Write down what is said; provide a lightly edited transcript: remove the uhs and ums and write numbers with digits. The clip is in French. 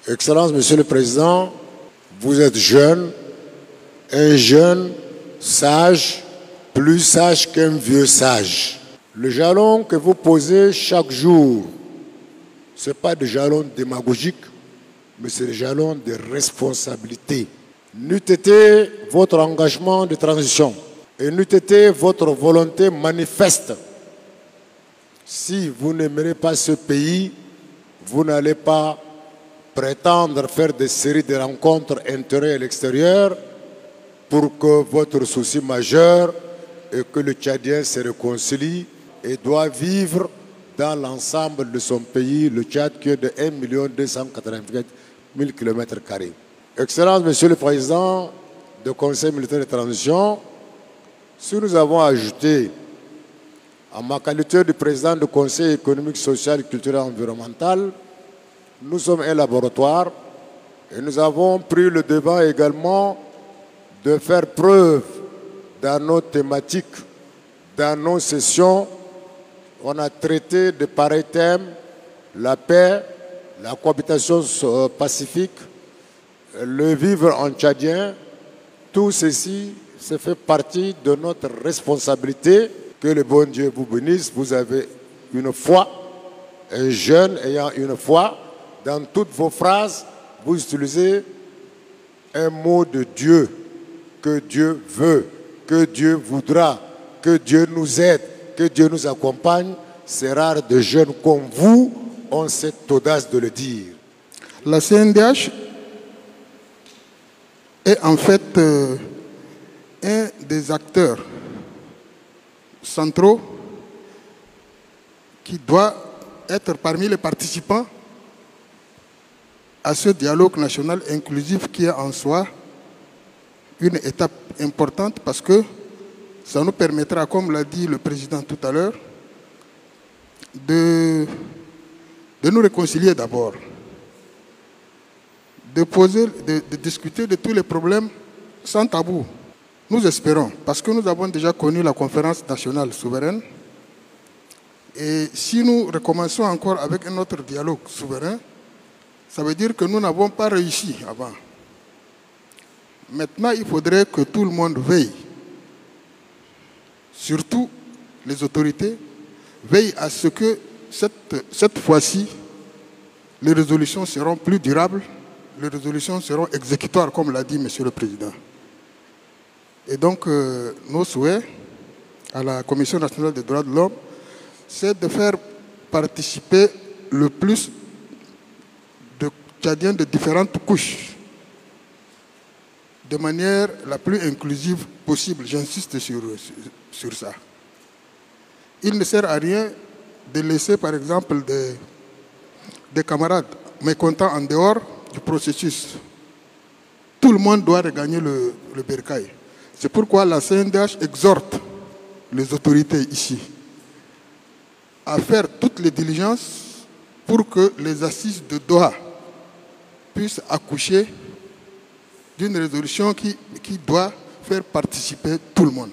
Excellence, Monsieur le Président, vous êtes jeune, un jeune sage, plus sage qu'un vieux sage. Le jalon que vous posez chaque jour, ce n'est pas des jalons démagogiques, mais c'est des jalons de responsabilité. N'eût été votre engagement de transition et n'eût été votre volonté manifeste. Si vous n'aimerez pas ce pays, vous n'allez pas prétendre faire des séries de rencontres intérieures et l'extérieur pour que votre souci majeur est que le Tchadien se réconcilie et doit vivre dans l'ensemble de son pays, le Tchad qui est de 1 284 000 km². Excellence, Monsieur le Président du Conseil militaire de transition, si nous avons ajouté, en ma qualité de président du Conseil économique, social, culturel et environnemental, nous sommes un laboratoire et nous avons pris le devant également de faire preuve dans nos thématiques, dans nos sessions. On a traité de pareils thèmes, la paix, la cohabitation pacifique, le vivre en tchadien. Tout ceci, ça fait partie de notre responsabilité. Que le bon Dieu vous bénisse. Vous avez une foi, un jeune ayant une foi. Dans toutes vos phrases, vous utilisez un mot de Dieu, que Dieu veut, que Dieu voudra, que Dieu nous aide, que Dieu nous accompagne. C'est rare de jeunes comme vous ont cette audace de le dire. La CNDH est en fait un des acteurs centraux qui doit être parmi les participants à ce dialogue national inclusif qui est en soi une étape importante parce que ça nous permettra, comme l'a dit le président tout à l'heure, de nous réconcilier d'abord, de discuter de tous les problèmes sans tabou. Nous espérons, parce que nous avons déjà connu la conférence nationale souveraine, et si nous recommençons encore avec un autre dialogue souverain, ça veut dire que nous n'avons pas réussi avant. Maintenant, il faudrait que tout le monde veille, surtout les autorités, veillent à ce que cette fois-ci, les résolutions seront plus durables, les résolutions seront exécutoires, comme l'a dit Monsieur le Président. Et donc, nos souhaits à la Commission nationale des droits de l'homme, c'est de faire participer le plus de Tchadiens de différentes couches, de manière la plus inclusive possible. J'insiste sur ça. Il ne sert à rien de laisser, par exemple, des camarades mécontents en dehors du processus. Tout le monde doit regagner le bercail. C'est pourquoi la CNDH exhorte les autorités ici à faire toutes les diligences pour que les assises de Doha puissent accoucher d'une résolution qui doit faire participer tout le monde.